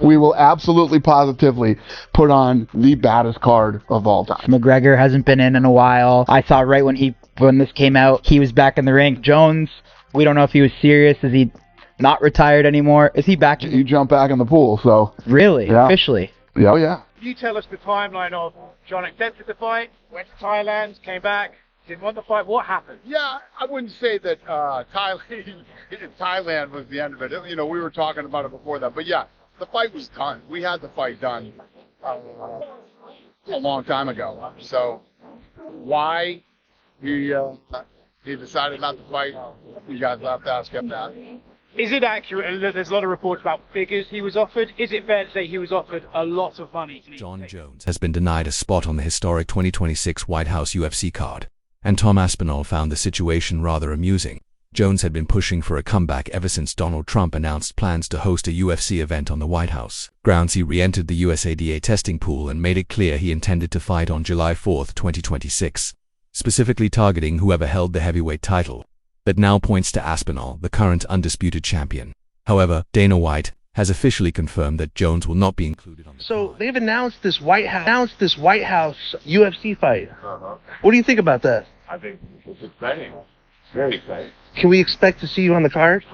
We will absolutely, positively put on the baddest card of all time. McGregor hasn't been in a while. I saw right when this came out, he was back in the ring. Jones, we don't know if he was serious. Is he not retired anymore? Is he back? You jump back in the pool, so. Really? Yeah. Officially? Yeah, yeah. Can you tell us the timeline of Jon accepted the fight, went to Thailand, came back, didn't want the fight? What happened? Yeah, I wouldn't say that Thailand was the end of it. You know, we were talking about it before that. But yeah, the fight was done. We had the fight done a long time ago. So why he decided not to fight, you guys will have to ask him that. Is it accurate that there's a lot of reports about figures he was offered? Is it fair to say he was offered a lot of money? Jon Jones has been denied a spot on the historic 2026 White House UFC card, and Tom Aspinall found the situation rather amusing. Jones had been pushing for a comeback ever since Donald Trump announced plans to host a UFC event on the White House grounds. He re-entered the USADA testing pool and made it clear he intended to fight on July 4, 2026, specifically targeting whoever held the heavyweight title. That now points to Aspinall, the current undisputed champion. However, Dana White has officially confirmed that Jones will not be included on the So card. they've announced this White House UFC fight. What do you think about that? I think it's exciting. Very exciting. Can we expect to see you on the card?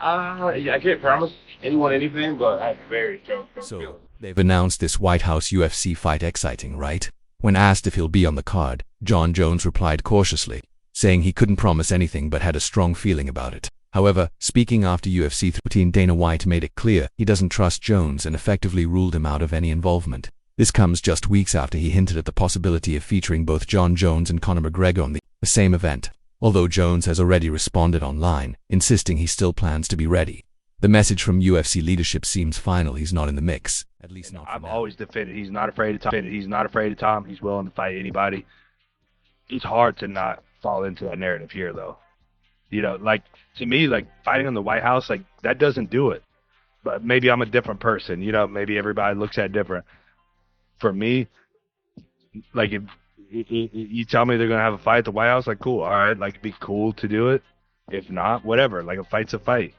Yeah, I can't promise anyone anything, but I'm very excited. So, they've announced this White House UFC fight exciting, right? When asked if he'll be on the card, Jon Jones replied cautiously, saying he couldn't promise anything but had a strong feeling about it. However, speaking after UFC 13, Dana White made it clear he doesn't trust Jones and effectively ruled him out of any involvement. This comes just weeks after he hinted at the possibility of featuring both Jon Jones and Conor McGregor on the same event, although Jones has already responded online, insisting he still plans to be ready. The message from UFC leadership seems final. He's not in the mix, at least not for I've now. always defended he's not afraid of Tom. He's not afraid of Tom. He's willing to fight anybody. It's hard to not fall into that narrative here, though. You know, like, to me, like, fighting on the White House, like, that doesn't do it. But maybe I'm a different person, you know, maybe everybody looks at it different. For me, like, if you tell me they're going to have a fight at the White House, like, cool, all right, like, it'd be cool to do it. If not, whatever, like, a fight's a fight.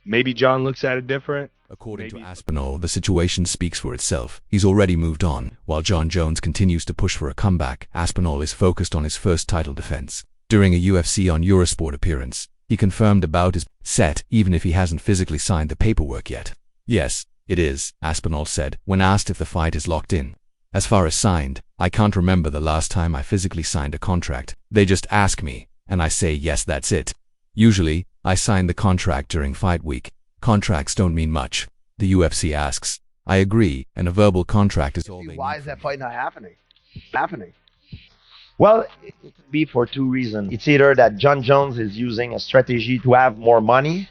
Maybe Jon looks at it different. According to Aspinall, the situation speaks for itself. He's already moved on. While Jon Jones continues to push for a comeback, Aspinall is focused on his first title defense. During a UFC on Eurosport appearance, he confirmed about his set, even if he hasn't physically signed the paperwork yet. Yes, it is, Aspinall said, when asked if the fight is locked in. As far as signed, I can't remember the last time I physically signed a contract. They just ask me, and I say yes, that's it. Usually, I sign the contract during fight week. Contracts don't mean much. The UFC asks. I agree, and a verbal contract is all they need. Why is that fight not happening? Well, it could be for two reasons. It's either that Jon Jones is using a strategy to have more money.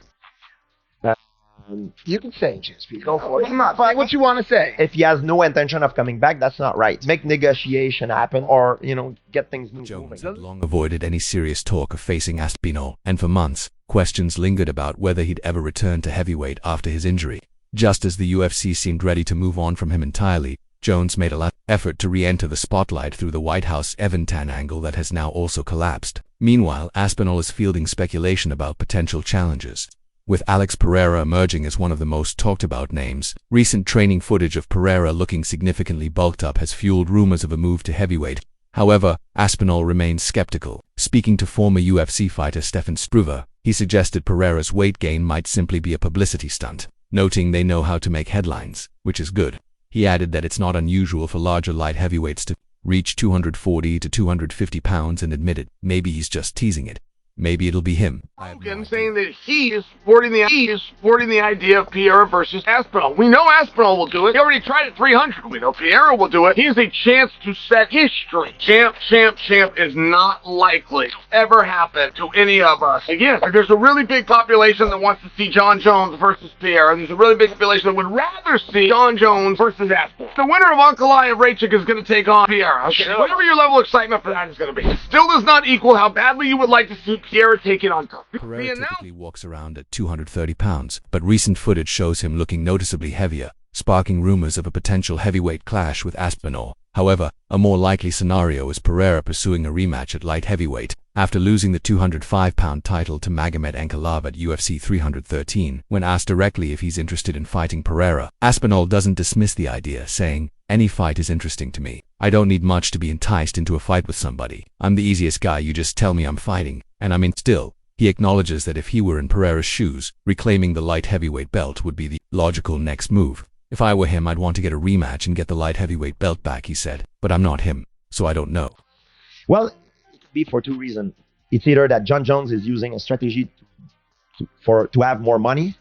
You can say, GSP. Go for it. But what you want to say? If he has no intention of coming back, that's not right. Make negotiation happen, or, you know, get things moving. Jones had long avoided any serious talk of facing Aspinall, and for months, questions lingered about whether he'd ever return to heavyweight after his injury. Just as the UFC seemed ready to move on from him entirely, Jones made a last effort to re-enter the spotlight through the White House Evantan angle that has now also collapsed. Meanwhile, Aspinall is fielding speculation about potential challenges, with Alex Pereira emerging as one of the most talked about names. Recent training footage of Pereira looking significantly bulked up has fueled rumors of a move to heavyweight. However, Aspinall remains skeptical. Speaking to former UFC fighter Stefan Struve, he suggested Pereira's weight gain might simply be a publicity stunt, noting they know how to make headlines, which is good. He added that it's not unusual for larger light heavyweights to reach 240 to 250 pounds and admitted maybe he's just teasing it. Maybe it'll be him. Hogan saying that he is supporting the idea of Pereira versus Aspinall. We know Aspinall will do it. He already tried at 300. We know Pereira will do it. He has a chance to set history. Champ is not likely to ever happen to any of us. Again, there's a really big population that wants to see Jon Jones versus Pereira. There's a really big population that would rather see Jon Jones versus Aspinall. The winner of Ankalaev Rachik is going to take on Pereira. Okay, whatever your level of excitement for that is going to be. Still does not equal how badly you would like to see Pereira taking on Tom. Pereira typically walks around at 230 pounds, but recent footage shows him looking noticeably heavier, sparking rumors of a potential heavyweight clash with Aspinall. However, a more likely scenario is Pereira pursuing a rematch at light heavyweight after losing the 205-pound title to Magomed Ankalaev at UFC 313. When asked directly if he's interested in fighting Pereira, Aspinall doesn't dismiss the idea, saying, "Any fight is interesting to me. I don't need much to be enticed into a fight with somebody. I'm the easiest guy, you just tell me I'm fighting, and I'm in." Still, he acknowledges that if he were in Pereira's shoes, reclaiming the light heavyweight belt would be the logical next move. "If I were him, I'd want to get a rematch and get the light heavyweight belt back," he said. "But I'm not him, so I don't know." Well, it could be for two reasons. It's either that Jon Jones is using a strategy to have more money.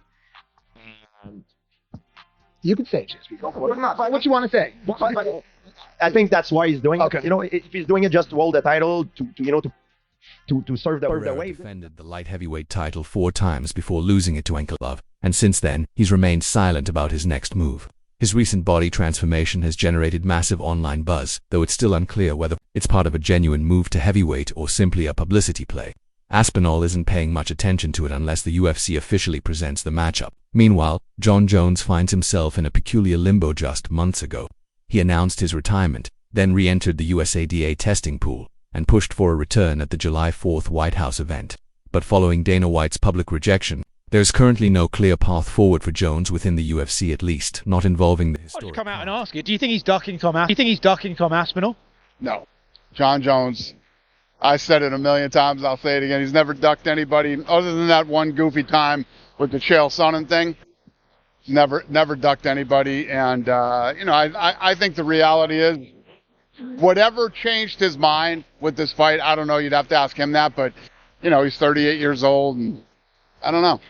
You could say, what you want to say. I think that's why he's doing it. You know, if he's doing it just to hold the title, to serve the Pereira wave. defended the light heavyweight title 4 times before losing it to Ankalaev, and since then, he's remained silent about his next move. His recent body transformation has generated massive online buzz, though it's still unclear whether it's part of a genuine move to heavyweight or simply a publicity play. Aspinall isn't paying much attention to it unless the UFC officially presents the matchup. Meanwhile, Jon Jones finds himself in a peculiar limbo. Just months ago, he announced his retirement, then re-entered the USADA testing pool, and pushed for a return at the July 4th White House event. But following Dana White's public rejection, there's currently no clear path forward for Jones within the UFC, at least not involving the I'll historic. just come out and ask you. Do you think he's ducking Tom Aspinall? Do you think he's ducking Tom Aspinall? No. Jon Jones, I said it a million times, I'll say it again, he's never ducked anybody other than that one goofy time with the Chael Sonnen thing. Never ducked anybody, and I think the reality is, whatever changed his mind with this fight, I don't know, you'd have to ask him that, but he's 38 years old, and I don't know.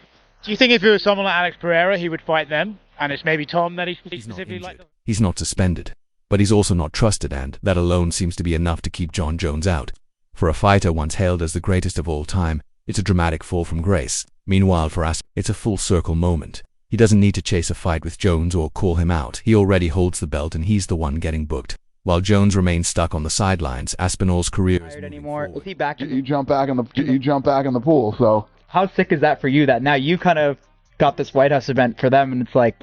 Do you think if it was someone like Alex Pereira, he would fight them, and it's maybe Tom that he's He's not specifically like? injured. He's not suspended, but he's also not trusted, and that alone seems to be enough to keep Jon Jones out. For a fighter once hailed as the greatest of all time, it's a dramatic fall from grace. Meanwhile, for Aspinall, it's a full circle moment. He doesn't need to chase a fight with Jones or call him out. He already holds the belt, and he's the one getting booked. While Jones remains stuck on the sidelines, Aspinall's career is moving anymore. forward. Is he back? You jump back in the pool, so. How sick is that for you that now you kind of got this White House event for them, and it's like,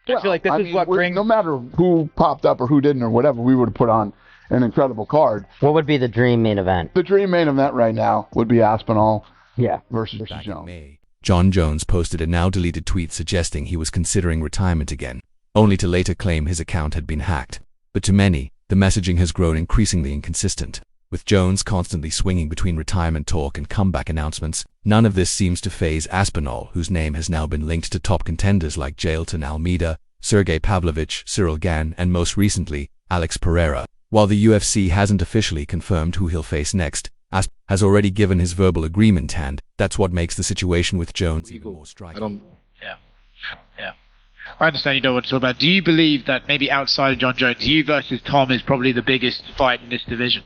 I feel like this is what brings. No matter who popped up or who didn't or whatever, we would have put on an incredible card. What would be the dream main event? The dream main event right now would be Aspinall versus Back in Jones. May, Jon Jones posted a now-deleted tweet suggesting he was considering retirement again, only to later claim his account had been hacked. But to many, the messaging has grown increasingly inconsistent. With Jones constantly swinging between retirement talk and comeback announcements, none of this seems to faze Aspinall, whose name has now been linked to top contenders like Jailton Almeida, Sergey Pavlovich, Gane, and most recently, Alex Pereira. While the UFC hasn't officially confirmed who he'll face next, Aspinall has already given his verbal agreement, and that's what makes the situation with Jones even more striking. Yeah. I understand you don't want to talk about. Do you believe that maybe outside of Jon Jones, you versus Tom is probably the biggest fight in this division?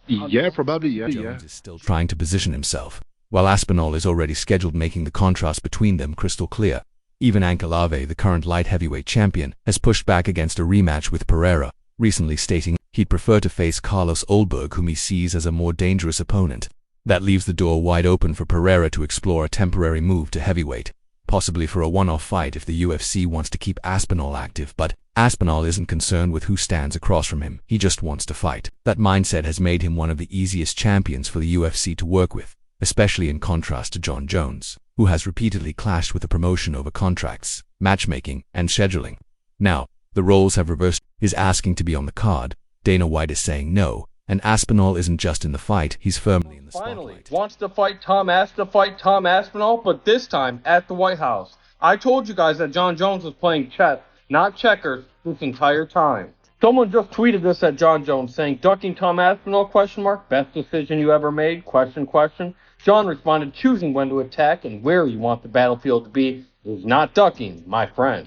Yeah, probably, yeah. Jones is still trying to position himself, while Aspinall is already scheduled, making the contrast between them crystal clear. Even Ankalaev, the current light heavyweight champion, has pushed back against a rematch with Pereira, recently stating he'd prefer to face Carlos Ulberg, whom he sees as a more dangerous opponent. That leaves the door wide open for Pereira to explore a temporary move to heavyweight, possibly for a one-off fight if the UFC wants to keep Aspinall active, but Aspinall isn't concerned with who stands across from him, he just wants to fight. That mindset has made him one of the easiest champions for the UFC to work with, especially in contrast to Jon Jones, who has repeatedly clashed with the promotion over contracts, matchmaking, and scheduling. Now, the roles have reversed. He's asking to be on the card, Dana White is saying no, and Aspinall isn't just in the fight, he's firmly in the spotlight. Finally, wants to fight Tom Aspinall, but this time at the White House. I told you guys that Jon Jones was playing chess, not checkers, this entire time. Someone just tweeted this at Jon Jones saying, "Ducking Tom Aspinall, ? Best decision you ever made, ? Jon responded, "Choosing when to attack and where you want the battlefield to be is not ducking, my friend."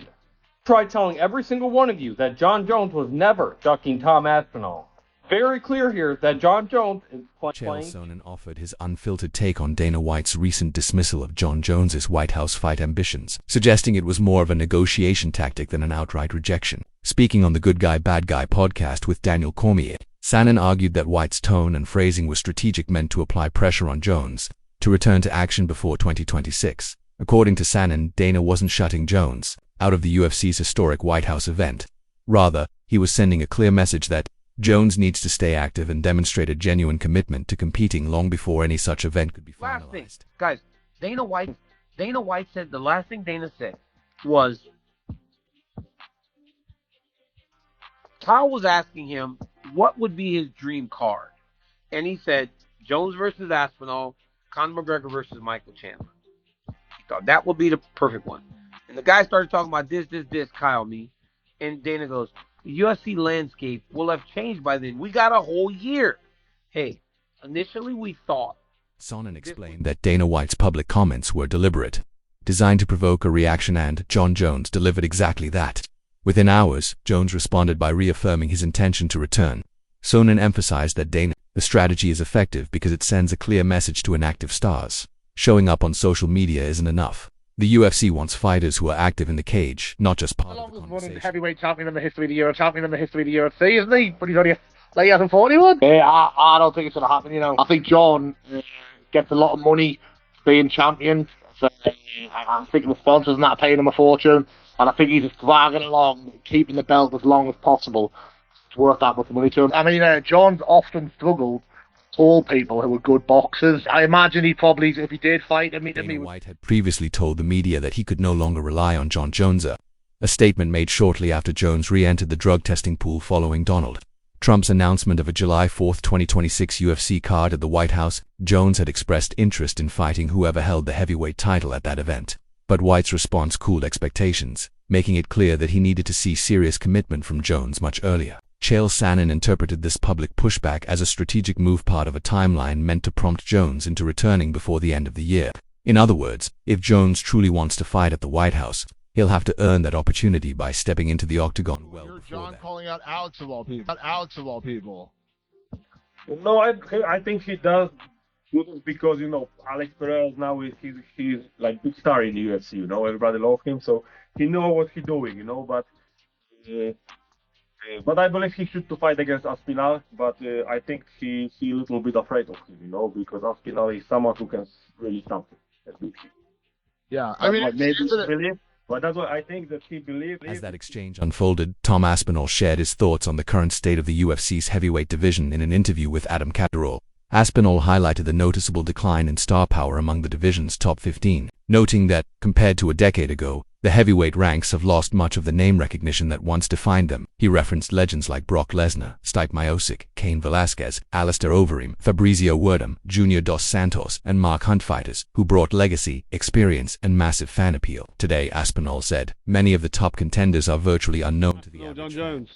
Try telling every single one of you that Jon Jones was never ducking Tom Aspinall. Very clear here that Jon Jones is playing. Sonnen offered his unfiltered take on Dana White's recent dismissal of Jon Jones's White House fight ambitions, suggesting it was more of a negotiation tactic than an outright rejection. Speaking on the Good Guy Bad Guy podcast with Daniel Cormier, Sonnen argued that White's tone and phrasing was strategic, meant to apply pressure on Jones to return to action before 2026. According to Sonnen, Dana wasn't shutting Jones out of the UFC's historic White House event. Rather, he was sending a clear message that Jones needs to stay active and demonstrate a genuine commitment to competing long before any such event could be Last thing, finalized. guys, Dana White said, the last thing Dana said was, Kyle was asking him what would be his dream card. And he said, Jones versus Aspinall, Conor McGregor versus Michael Chandler. He thought that would be the perfect one. And the guy started talking about this, Kyle, me. And Dana goes, the UFC landscape will have changed by then. We got a whole year. Hey, initially we thought. Sonnen explained that Dana White's public comments were deliberate, designed to provoke a reaction, and Jon Jones delivered exactly that. Within hours, Jones responded by reaffirming his intention to return. Sonnen emphasized that the strategy is effective because it sends a clear message to inactive stars. Showing up on social media isn't enough. The UFC wants fighters who are active in the cage, not just part of the conversation. Heavyweight champion in the history of the Euro, champion in the history of the UFC, isn't he? But he's only like he hasn't fought anyone. I don't think it's going to happen, you know. I think John gets a lot of money being champion. So I think the sponsors are not paying him a fortune. And I think he's just dragging along, keeping the belt as long as possible. It's worth that much money to him. I mean, John's often struggled tall people who are good boxers. I imagine he probably, if he did fight, Dana White had previously told the media that he could no longer rely on Jon Jones, a statement made shortly after Jones re-entered the drug testing pool following Donald Trump's announcement of a July 4, 2026 UFC card at the White House. Jones had expressed interest in fighting whoever held the heavyweight title at that event. But White's response cooled expectations, making it clear that he needed to see serious commitment from Jones much earlier. Chael Sonnen interpreted this public pushback as a strategic move, part of a timeline meant to prompt Jones into returning before the end of the year. In other words, if Jones truly wants to fight at the White House, he'll have to earn that opportunity by stepping into the octagon well You're before John that. calling out Alex of all people. Not Alex of all people. No, I think he does because, you know, Alex Pereira now he's like big star in the UFC, you know, everybody loves him, so he knows what he's doing, you know, but I believe he should to fight against Aspinal, but I think he's a little bit afraid of him, you know, because Aspinal is someone who can really stop him. Yeah, I mean, But that's what I think, that he believes. As that exchange unfolded, Tom Aspinall shared his thoughts on the current state of the UFC's heavyweight division in an interview with Adam Catterall. Aspinall highlighted the noticeable decline in star power among the division's top 15, noting that, compared to a decade ago, the heavyweight ranks have lost much of the name recognition that once defined them. He referenced legends like Brock Lesnar, Stipe Miocic, Cain Velasquez, Alistair Overeem, Fabrizio Werdum, Junior Dos Santos, and Mark Hunt, fighters who brought legacy, experience, and massive fan appeal. Today, Aspinall said, many of the top contenders are virtually unknown to the average Jon Jones.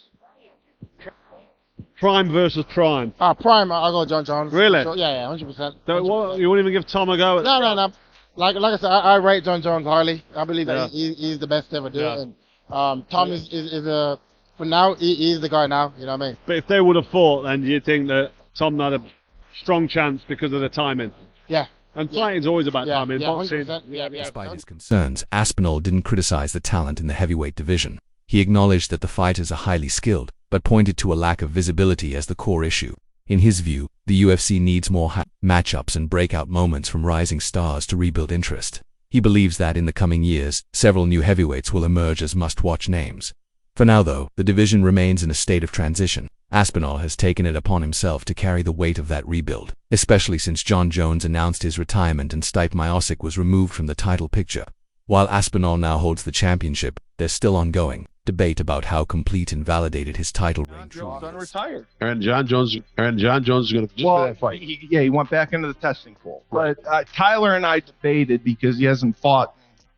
Prime versus Prime. Prime, I'll go Jon Jones. Really? So, yeah, 100%. So, you won't even give Tom a go at No. Like I said, I rate Jon Jones highly. I believe that he's the best to ever do it. And Tom is for now, he's the guy now, you know what I mean? But if they would have fought, then do you think that Tom had a strong chance because of the timing? Yeah. And fighting's always about timing. Boxing. Despite his concerns, Aspinall didn't criticize the talent in the heavyweight division. He acknowledged that the fighters are highly skilled, but pointed to a lack of visibility as the core issue. In his view, the UFC needs more matchups and breakout moments from rising stars to rebuild interest. He believes that in the coming years, several new heavyweights will emerge as must-watch names. For now, though, the division remains in a state of transition. Aspinall has taken it upon himself to carry the weight of that rebuild, especially since Jon Jones announced his retirement and Stipe Miocic was removed from the title picture. While Aspinall now holds the championship, there's still ongoing debate about how complete and validated his title reign truly is. Retired. And Jon Jones is going to just for that fight. He went back into the testing pool. But Tyler and I debated because he hasn't fought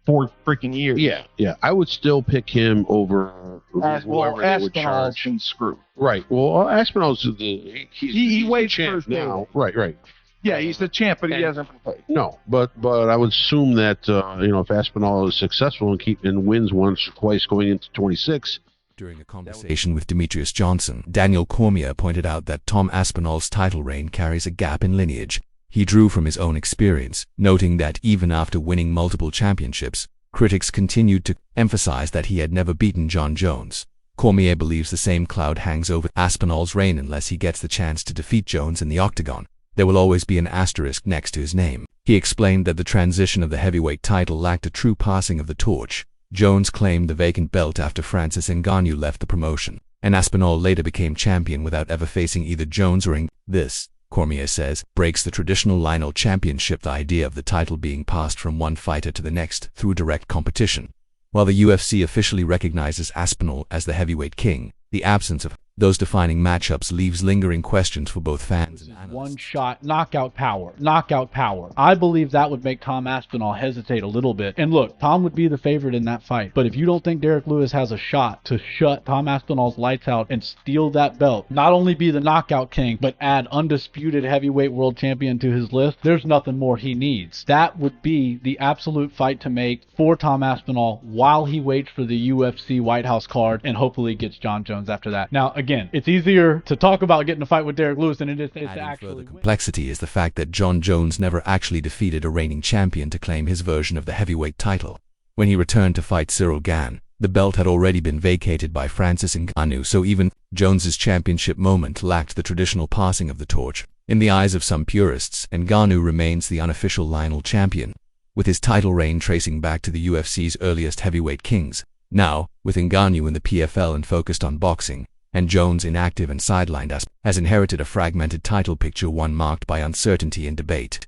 4 freaking years. Yeah. I would still pick him over whoever they would charge. Been screwed. Right. Well, Aspinall's he waits for his now. Right. Yeah, he's the champ, but he hasn't been played. No, but I would assume that if Aspinall is successful and wins once or twice going into 26. During a conversation with Demetrius Johnson, Daniel Cormier pointed out that Tom Aspinall's title reign carries a gap in lineage. He drew from his own experience, noting that even after winning multiple championships, critics continued to emphasize that he had never beaten Jon Jones. Cormier believes the same cloud hangs over Aspinall's reign unless he gets the chance to defeat Jones in the octagon. There will always be an asterisk next to his name. He explained that the transition of the heavyweight title lacked a true passing of the torch. Jones claimed the vacant belt after Francis Ngannou left the promotion, and Aspinall later became champion without ever facing either Jones or Ngannou. This, Cormier says, breaks the traditional lineal championship, the idea of the title being passed from one fighter to the next through direct competition. While the UFC officially recognizes Aspinall as the heavyweight king, the absence of those defining matchups leaves lingering questions for both fans and analysts. One shot, knockout power, knockout power. I believe that would make Tom Aspinall hesitate a little bit. And look, Tom would be the favorite in that fight. But if you don't think Derek Lewis has a shot to shut Tom Aspinall's lights out and steal that belt, not only be the knockout king, but add undisputed heavyweight world champion to his list, there's nothing more he needs. That would be the absolute fight to make for Tom Aspinall while he waits for the UFC White House card and hopefully gets Jon Jones after that. Now, again, it's easier to talk about getting a fight with Derek Lewis than it is to actually win. Complexity is the fact that Jon Jones never actually defeated a reigning champion to claim his version of the heavyweight title. When he returned to fight Cyril Gane, the belt had already been vacated by Francis Ngannou, so even Jones's championship moment lacked the traditional passing of the torch. In the eyes of some purists, Ngannou remains the unofficial lineal champion, with his title reign tracing back to the UFC's earliest heavyweight kings. Now, with Ngannou in the PFL and focused on boxing, and Jones inactive and sidelined, has inherited a fragmented title picture, one marked by uncertainty and debate.